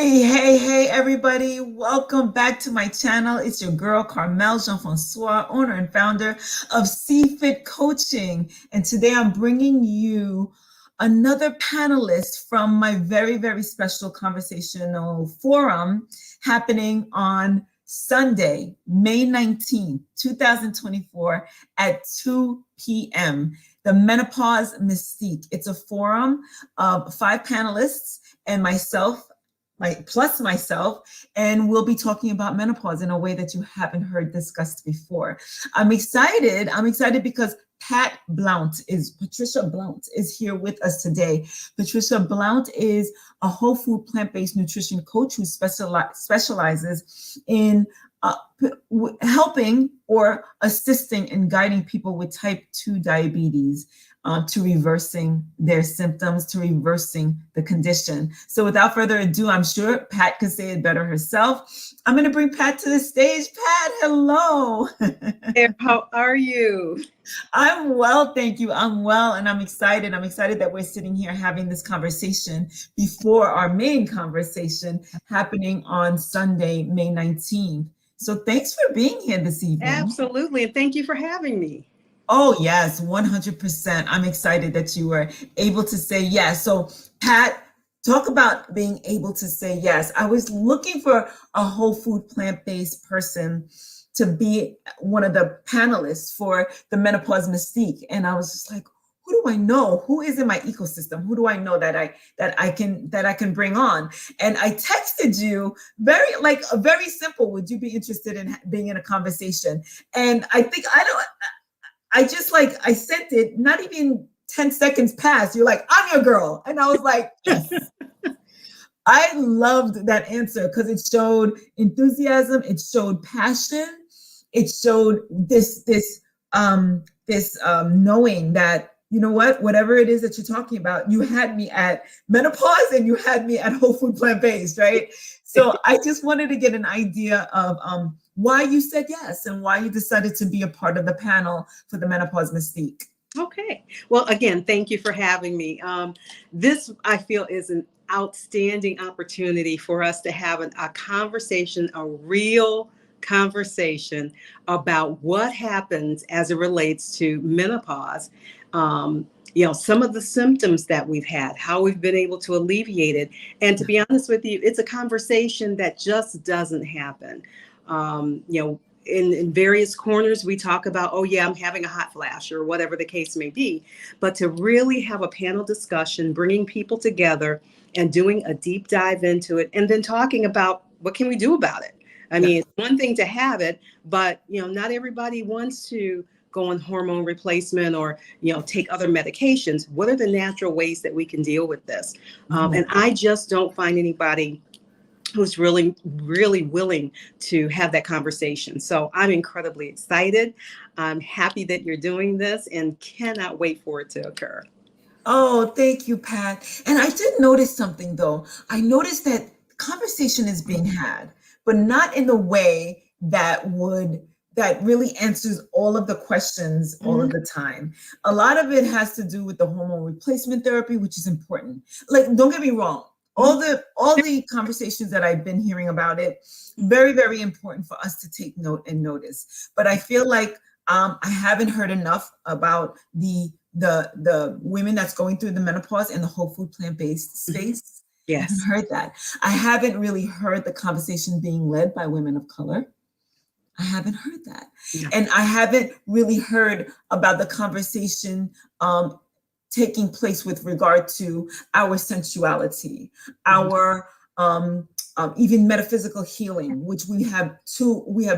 Hey, everybody. Welcome back to my channel. It's your girl, Carmel Jean-Francois, owner and founder of CFIT Coaching. And today I'm bringing you another panelist from my very, very special conversational forum happening on Sunday, May 19th, 2024 at 2 p.m. The Menopause Mystique. It's a forum of 5 panelists and myself, myself, and we'll be talking about menopause in a way that you haven't heard discussed before. I'm excited because Patricia Blount is here with us today. Patricia Blount is a whole food plant-based nutrition coach who specializes in helping or assisting and guiding people with type 2 diabetes to reversing their symptoms, to reversing the condition. So without further ado, I'm sure Pat could say it better herself. I'm going to bring Pat to the stage. Pat, hello. Hey, how are you? I'm well, thank you. I'm well, and I'm excited. I'm excited that we're sitting here having this conversation before our main conversation happening on Sunday, May 19th. So thanks for being here this evening. Absolutely, and thank you for having me. Oh, yes, 100%. I'm excited that you were able to say yes. So, Pat, talk about being able to say yes. I was looking for a whole food plant-based person to be one of the panelists for the Menopause Mystique. And I was just like, who do I know? Who is in my ecosystem? Who do I know that I can bring on? And I texted you very simple. Would you be interested in being in a conversation? And I think I sent it, not even 10 seconds passed. You're like, I'm your girl. And I was like, yes. I loved that answer because it showed enthusiasm. It showed passion. It showed this knowing that, you know what, whatever it is that you're talking about, you had me at menopause and you had me at whole food plant-based, right? So I just wanted to get an idea of why you said yes and why you decided to be a part of the panel for the Menopause Mystique. Okay. Well, again, thank you for having me. This, I feel, is an outstanding opportunity for us to have a conversation, a real conversation about what happens as it relates to menopause. Some of the symptoms that we've had, how we've been able to alleviate it. And to be honest with you, it's a conversation that just doesn't happen. In various corners, we talk about, oh yeah, I'm having a hot flash or whatever the case may be. But to really have a panel discussion, bringing people together and doing a deep dive into it, and then talking about what can we do about it. I mean, it's one thing to have it, but not everybody wants to go on hormone replacement or take other medications. What are the natural ways that we can deal with this? And I just don't find anybody who's really, really willing to have that conversation. So I'm incredibly excited. I'm happy that you're doing this and cannot wait for it to occur. Oh, thank you, Pat. And I did notice something though. I noticed that conversation is being had, but not in the way that really answers all of the questions all of the time. A lot of it has to do with the hormone replacement therapy, which is important. Like, don't get me wrong. All the conversations that I've been hearing about it, very, very important for us to take note and notice. But I feel like I haven't heard enough about the women that's going through the menopause in the whole food plant-based space. Yes. I haven't heard that. I haven't really heard the conversation being led by women of color. I haven't heard that. Yeah. And I haven't really heard about the conversation taking place with regard to our sensuality, our even metaphysical healing, which we have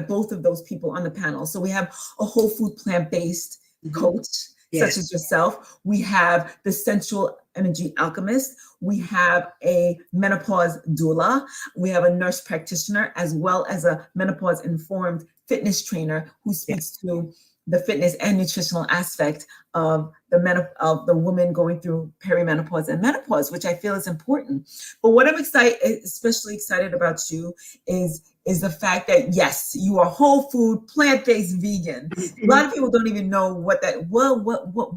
both of those people on the panel. So we have a whole food plant-based coach, such as yourself. We have the sensual energy alchemist. We have a menopause doula. We have a nurse practitioner, as well as a menopause informed fitness trainer who speaks to the fitness and nutritional aspect of the woman going through perimenopause and menopause, which I feel is important. But what I'm especially excited about you is the fact that, yes, you are whole food, plant-based vegan. A lot of people don't even know what that, what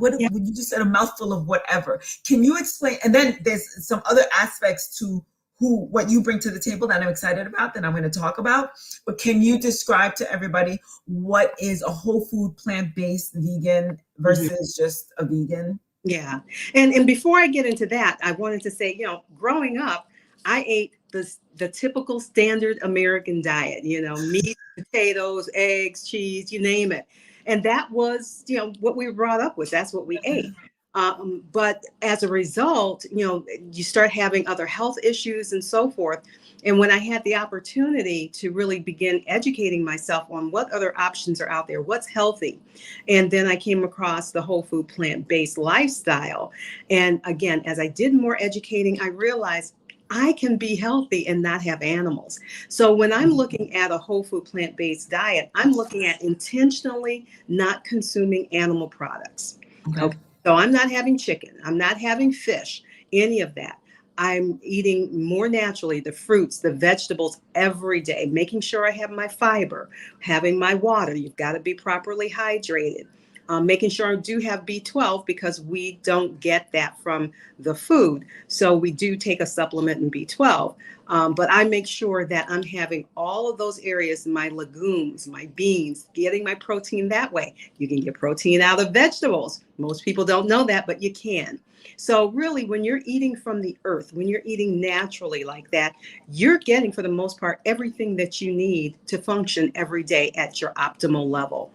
when you just said a mouthful of whatever. Can you explain? And then there's some other aspects to what you bring to the table that I'm excited about, that I'm going to talk about. But can you describe to everybody what is a whole food plant-based vegan versus just a vegan? Yeah. And before I get into that, I wanted to say, growing up, I ate the typical standard American diet, meat, potatoes, eggs, cheese, you name it. And that was, what we were brought up with. That's what we ate. But as a result, you start having other health issues and so forth. And when I had the opportunity to really begin educating myself on what other options are out there, what's healthy, and then I came across the whole food plant-based lifestyle. And again, as I did more educating, I realized I can be healthy and not have animals. So when I'm looking at a whole food plant-based diet, I'm looking at intentionally not consuming animal products. Okay. So I'm not having chicken, I'm not having fish, any of that. I'm eating more naturally, the fruits, the vegetables every day, making sure I have my fiber, having my water. You've got to be properly hydrated. Making sure I do have B12 because we don't get that from the food. So we do take a supplement in B12. But I make sure that I'm having all of those areas, my legumes, my beans, getting my protein that way. You can get protein out of vegetables. Most people don't know that, but you can. So really, when you're eating from the earth, when you're eating naturally like that, you're getting, for the most part, everything that you need to function every day at your optimal level.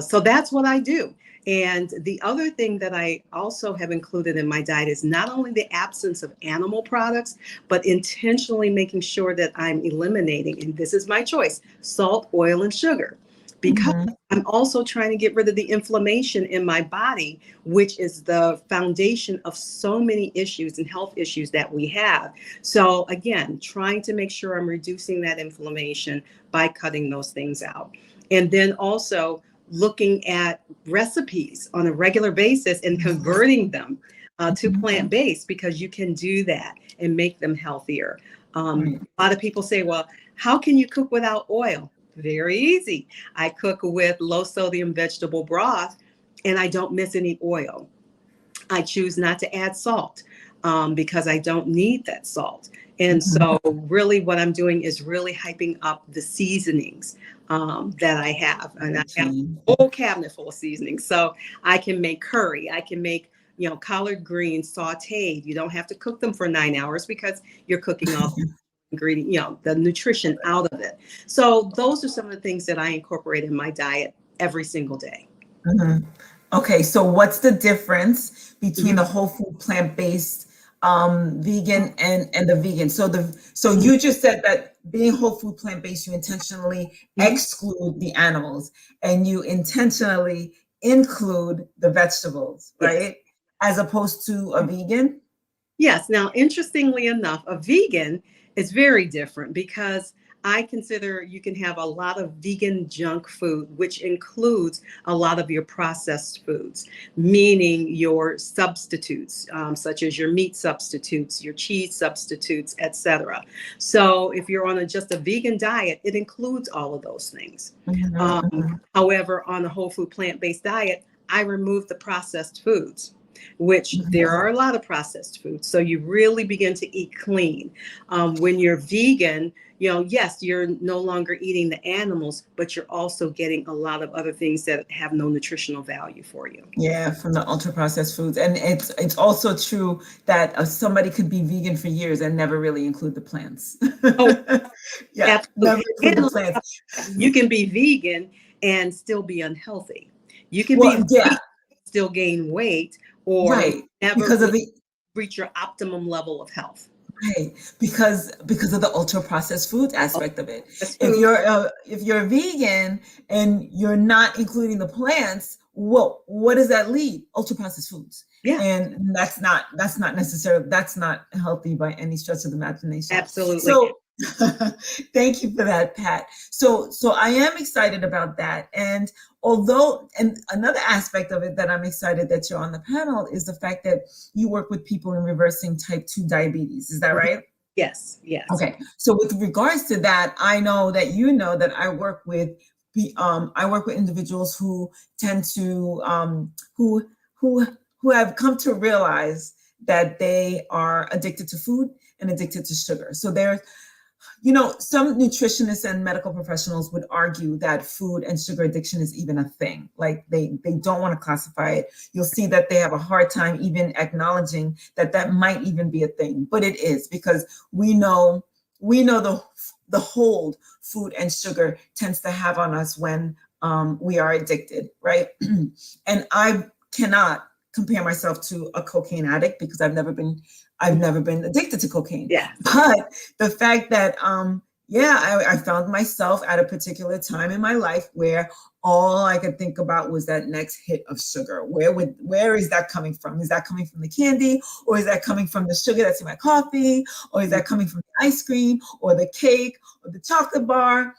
So that's what I do. And the other thing that I also have included in my diet is not only the absence of animal products, but intentionally making sure that I'm eliminating, and this is my choice, salt, oil, and sugar. Because I'm also trying to get rid of the inflammation in my body, which is the foundation of so many issues and health issues that we have. So again, trying to make sure I'm reducing that inflammation by cutting those things out. And then also looking at recipes on a regular basis and converting them to plant-based, because you can do that and make them healthier. A lot of people say, well, how can you cook without oil? Very easy. I cook with low sodium vegetable broth and I don't miss any oil. I choose not to add salt because I don't need that salt. And so really what I'm doing is really hyping up the seasonings that I have. And I have a whole cabinet full of seasonings. So I can make curry. I can make, collard greens sauteed. You don't have to cook them for 9 hours because you're cooking all the ingredient, the nutrition out of it. So those are some of the things that I incorporate in my diet every single day. Okay, so what's the difference between the whole food plant-based vegan and the vegan? So you just said that being whole food plant-based, you intentionally exclude the animals and you intentionally include the vegetables, right? Yes. As opposed to a vegan? Yes. Now, interestingly enough, a vegan is very different because I consider you can have a lot of vegan junk food, which includes a lot of your processed foods, meaning your substitutes, such as your meat substitutes, your cheese substitutes, etc. So if you're on just a vegan diet, it includes all of those things. However, on a whole food plant-based diet, I remove the processed foods, which there are a lot of processed foods. So you really begin to eat clean. When you're vegan, yes, you're no longer eating the animals, but you're also getting a lot of other things that have no nutritional value for you. Yeah, from the ultra processed foods. And it's also true that somebody could be vegan for years and never really include the plants. Yeah, never include the plants. You can be vegan and still be unhealthy. You can be vegan, still gain weight, or never because of reach your optimum level of health. Right, because of the ultra processed foods aspect of it. If you're vegan and you're not including the plants, well, what does that leave? Ultra processed foods. Yeah, and that's not healthy by any stretch of the imagination. Absolutely. So thank you for that, Pat. So I am excited about that. And another aspect of it that I'm excited that you're on the panel is the fact that you work with people in reversing type 2 diabetes. Is that right? Yes. Okay. So with regards to that, I know that I work with individuals who tend to who have come to realize that they are addicted to food and addicted to sugar. So there's, some nutritionists and medical professionals would argue that food and sugar addiction is even a thing. Like they don't want to classify it. You'll see that they have a hard time even acknowledging that might even be a thing, but it is, because we know the hold food and sugar tends to have on us when we are addicted, right? And I cannot compare myself to a cocaine addict because I've never been addicted to cocaine. Yeah. But the fact that I found myself at a particular time in my life where all I could think about was that next hit of sugar. Where is that coming from? Is that coming from the candy, or is that coming from the sugar that's in my coffee, or is that coming from the ice cream or the cake or the chocolate bar,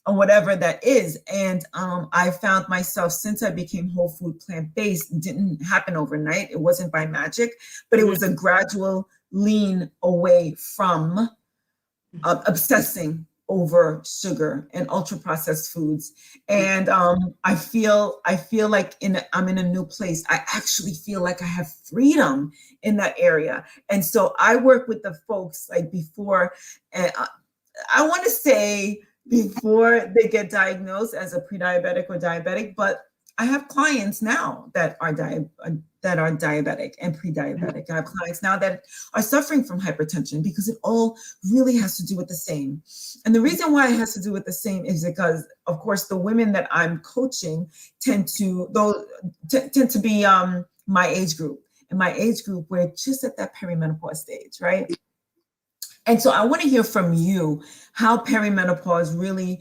or whatever that is? And I found myself, since I became whole food plant-based, didn't happen overnight. It wasn't by magic, but it was a gradual lean away from obsessing over sugar and ultra processed foods. And I feel like I'm in a new place. I actually feel like I have freedom in that area. And so I work with the folks like before, I want to say before they get diagnosed as a pre-diabetic or diabetic, but I have clients now that are diabetic and pre-diabetic. I have clients now that are suffering from hypertension, because it all really has to do with the same. And the reason why it has to do with the same is because, of course, the women that I'm coaching tend to be my age group. In my age group, we're just at that perimenopause stage, right? And so I want to hear from you how perimenopause really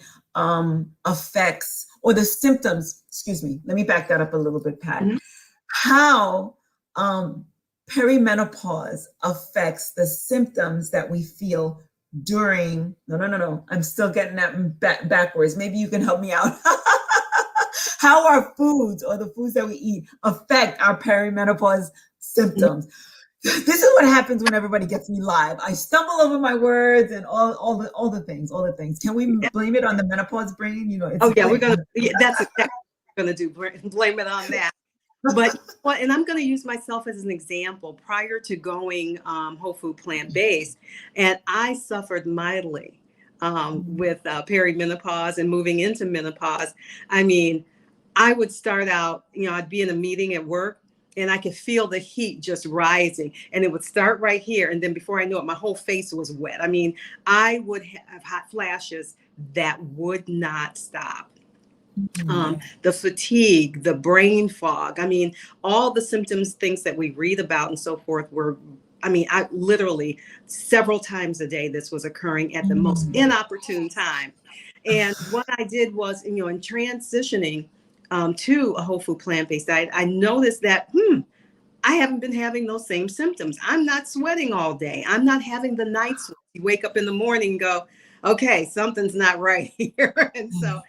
affects, or the symptoms, excuse me, let me back that up a little bit, Pat. Mm-hmm. How perimenopause affects the symptoms that we feel during, no, I'm still getting that backwards. Maybe you can help me out. How our foods, or the foods that we eat, affect our perimenopause symptoms. Mm-hmm. This is what happens when everybody gets me live. I stumble over my words and all the things. Can we blame it on the menopause brain? We're gonna. That's exactly what we're gonna do. Blame it on that. But and I'm going to use myself as an example. Prior to going whole food plant-based, and I suffered mightily with perimenopause and moving into menopause. I mean, I would start out, I'd be in a meeting at work, and I could feel the heat just rising, and it would start right here. And then before I knew it, my whole face was wet. I mean, I would have hot flashes that would not stop. The fatigue, the brain fog. I mean, all the symptoms, things that we read about and so forth I literally several times a day, this was occurring at the most inopportune time. And what I did was, in transitioning to a whole food plant-based diet, I noticed that, I haven't been having those same symptoms. I'm not sweating all day. I'm not having the night sweat. You wake up in the morning and go, okay, something's not right here. And so,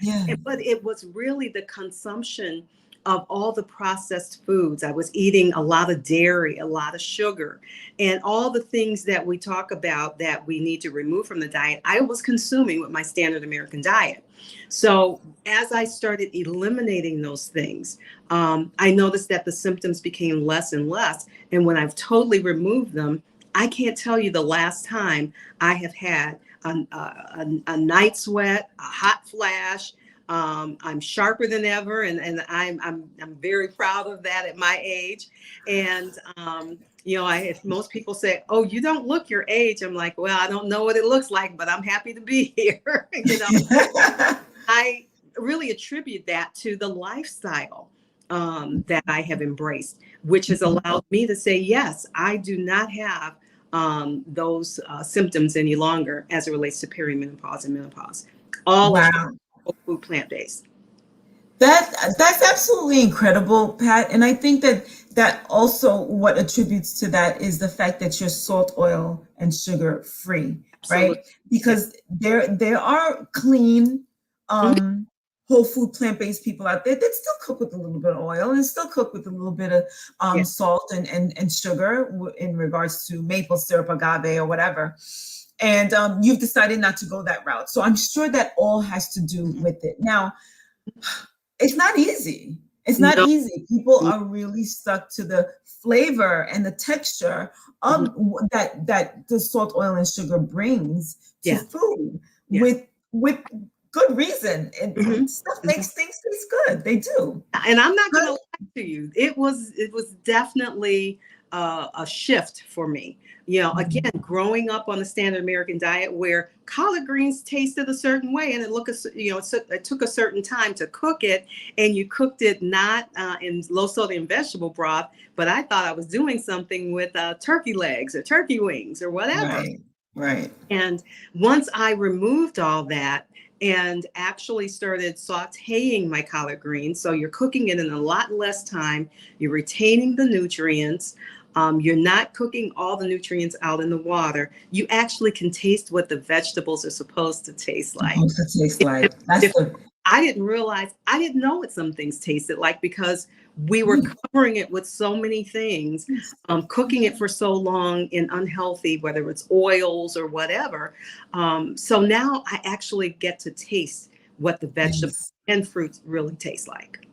but it was really the consumption of all the processed foods. I was eating a lot of dairy, a lot of sugar, and all the things that we talk about that we need to remove from the diet, I was consuming with my standard American diet. So as I started eliminating those things, I noticed that the symptoms became less and less. And when I've totally removed them, I can't tell you the last time I have had a night sweat, a hot flash. I'm sharper than ever, and I'm very proud of that at my age. And most people say, "Oh, you don't look your age." I'm like, well, I don't know what it looks like, but I'm happy to be here. I really attribute that to the lifestyle that I have embraced, which has allowed me to say, yes, I do not have those symptoms any longer as it relates to perimenopause and menopause. All whole food plant-based. That's absolutely incredible, Pat. And I think that also what attributes to that is the fact that you're salt, oil, and sugar free, absolutely. Right? Because there are clean whole food plant-based people out there that still cook with a little bit of oil and still cook with a little bit of salt and sugar in regards to maple syrup, agave, or whatever. And you've decided not to go that route. So I'm sure that all has to do with it. Now, it's not easy. It's not No. easy. People are really stuck to the flavor and the texture of that the salt, oil, and sugar brings to Yeah. food Yeah. with good reason. And stuff makes things taste good. They do. And I'm not going to lie to you. It was definitely a shift for me. You know, again, growing up on the standard American diet where collard greens tasted a certain way, and it took a certain time to cook it, and you cooked it not in low sodium vegetable broth, but I thought I was doing something with turkey legs or turkey wings or whatever. Right. And once I removed all that and actually started sauteing my collard greens, so you're cooking it in a lot less time, you're retaining the nutrients, you're not cooking all the nutrients out in the water, you actually can taste what the vegetables are supposed to taste like. I didn't realize, I didn't know what some things tasted like because we were covering it with so many things, cooking it for so long in unhealthy, whether it's oils or whatever. So now I actually get to taste what the vegetables and fruits really taste like.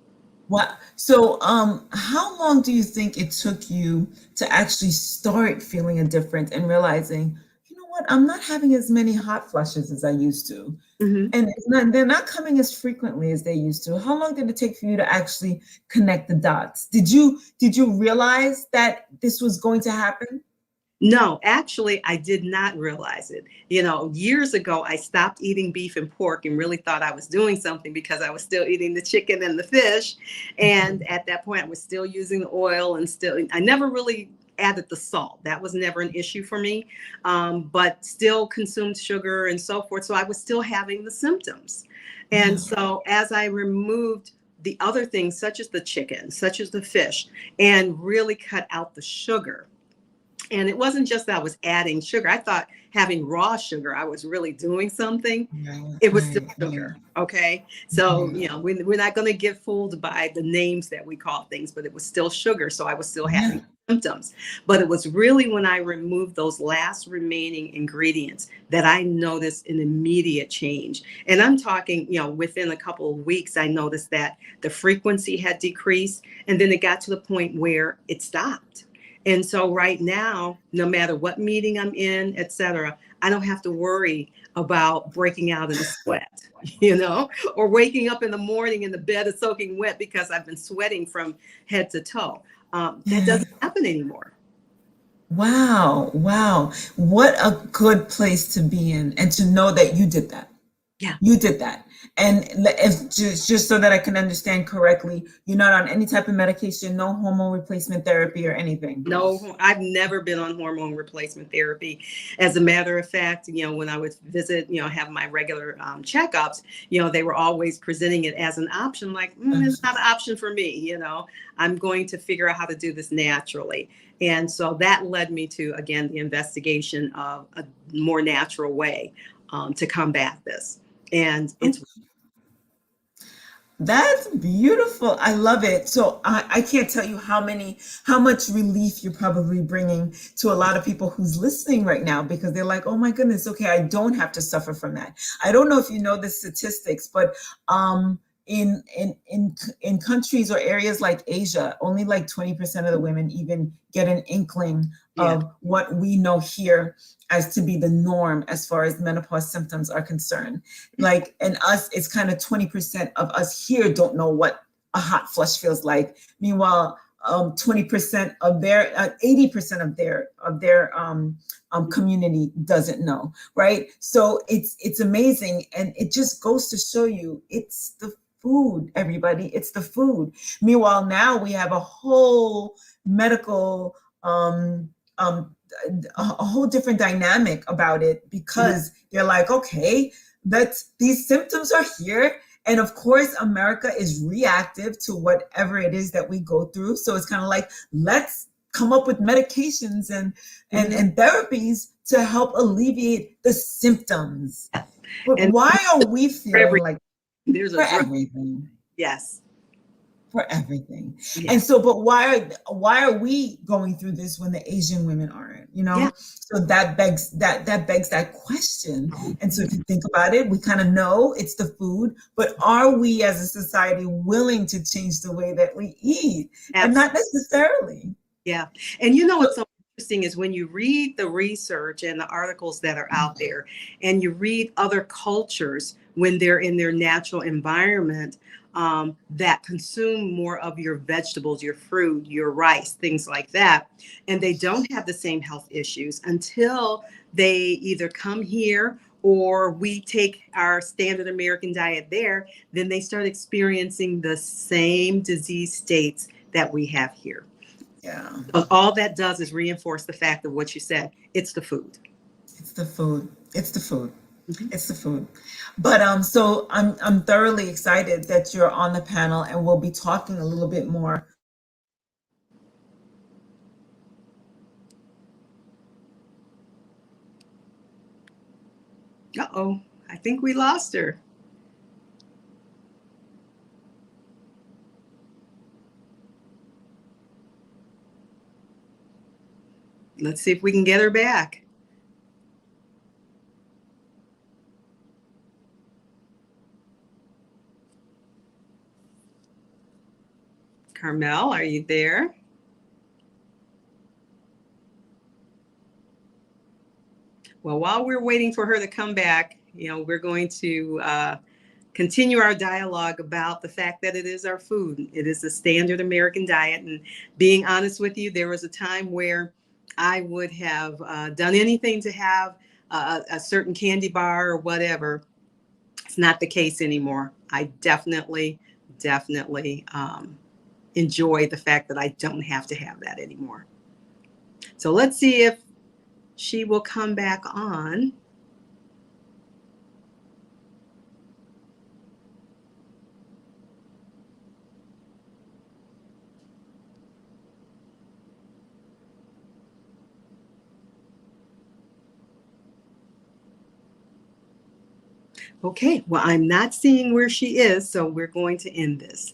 Wow. So, how long do you think it took you to actually start feeling a difference and realizing, you know what, I'm not having as many hot flushes as I used to, and they're not coming as frequently as they used to? How long did it take for you to actually connect the dots? Did you realize that this was going to happen? No, actually, I did not realize it. You know, years ago, I stopped eating beef and pork and really thought I was doing something because I was still eating the chicken and the fish. And at that point, I was still using the oil and I never really added the salt. That was never an issue for me, but still consumed sugar and so forth. So I was still having the symptoms. And so as I removed the other things, such as the chicken, such as the fish, and really cut out the sugar, and it wasn't just that I was adding sugar. I thought having raw sugar, I was really doing something. It was still sugar. Okay. So, you know, we're not going to get fooled by the names that we call things, but it was still sugar. So I was still having symptoms. But it was really when I removed those last remaining ingredients that I noticed an immediate change. And I'm talking, you know, within a couple of weeks, I noticed that the frequency had decreased. And then it got to the point where it stopped. And so right now, no matter what meeting I'm in, et cetera, I don't have to worry about breaking out in a sweat, you know, or waking up in the morning and the bed is soaking wet because I've been sweating from head to toe. That doesn't happen anymore. Wow. What a good place to be in, and to know that you did that. Yeah. You did that. And if, just so that I can understand correctly, you're not on any type of medication, no hormone replacement therapy or anything? No, I've never been on hormone replacement therapy. As a matter of fact, you know, when I would visit, you know, have my regular checkups, you know, they were always presenting it as an option, like, it's not an option for me. You know, I'm going to figure out how to do this naturally. And so that led me to, again, the investigation of a more natural way to combat this. And it's That's beautiful. I love it. So I can't tell you how much relief you're probably bringing to a lot of people who's listening right now, because they're like, oh my goodness, okay, I don't have to suffer from that. I don't know if you know the statistics, but in countries or areas like Asia, only like 20% of the women even get an inkling of what we know here as to be the norm as far as menopause symptoms are concerned. Like, and us, it's kind of 20% of us here don't know what a hot flush feels like. Meanwhile, 20% of their 80% of their community doesn't know, right? So it's amazing, and it just goes to show you it's the food, everybody. It's the food. Meanwhile, now we have a whole medical a whole different dynamic about it, because they're like, okay, these symptoms are here. And of course, America is reactive to whatever it is that we go through. So it's kind of like, let's come up with medications and therapies to help alleviate the symptoms. But why are we feeling like there's for everything? Yes. for everything. Yeah. And so, but why are we going through this when the Asian women aren't? You know, Yeah. so that begs that question. And so, if you think about it, we kind of know it's the food, but are we as a society willing to change the way that we eat? And not necessarily. Yeah. And what's so interesting is when you read the research and the articles that are out there, and you read other cultures when they're in their natural environment, that consume more of your vegetables, your fruit, your rice, things like that. And they don't have the same health issues until they either come here or we take our standard American diet there, then they start experiencing the same disease states that we have here. Yeah. So all that does is reinforce the fact of what you said. It's the food. It's the food. It's the food. Mm-hmm. It's the food. But so I'm thoroughly excited that you're on the panel, and we'll be talking a little bit more. Uh-oh, I think we lost her. Let's see if we can get her back. Carmel, are you there? Well, while we're waiting for her to come back, we're going to continue our dialogue about the fact that it is our food. It is the standard American diet. And being honest with you, there was a time where I would have done anything to have a certain candy bar or whatever. It's not the case anymore. I definitely enjoy the fact that I don't have to have that anymore. So let's see if she will come back on. Okay, well, I'm not seeing where she is, so we're going to end this.